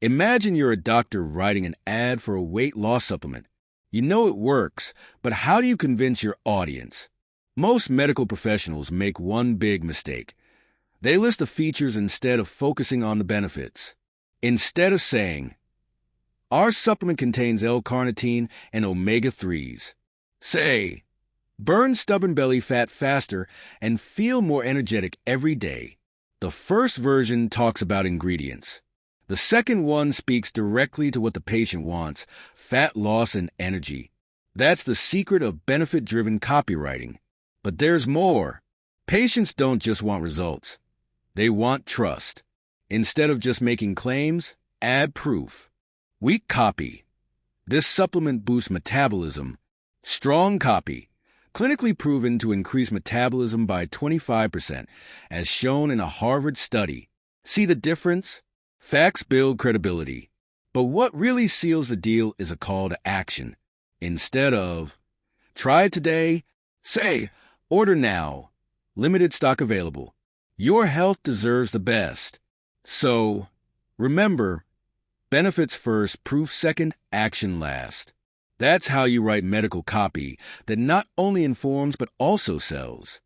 Imagine you're a doctor writing an ad for a weight loss supplement. You know it works, but how do you convince your audience? Most medical professionals make one big mistake. They list the features instead of focusing on the benefits. Instead of saying, our supplement contains L-carnitine and omega-3s, say, burn stubborn belly fat faster and feel more energetic every day. The first version talks about ingredients. The second one speaks directly to what the patient wants, fat loss and energy. That's the secret of benefit-driven copywriting. But there's more. Patients don't just want results. They want trust. Instead of just making claims, add proof. Weak copy. This supplement boosts metabolism. Strong copy. Clinically proven to increase metabolism by 25%, as shown in a Harvard study. See the difference? Facts build credibility. But what really seals the deal is a call to action. Instead of, try it today, say, order now. Limited stock available. Your health deserves the best. So, remember, benefits first, proof second, action last. That's how you write medical copy that not only informs but also sells.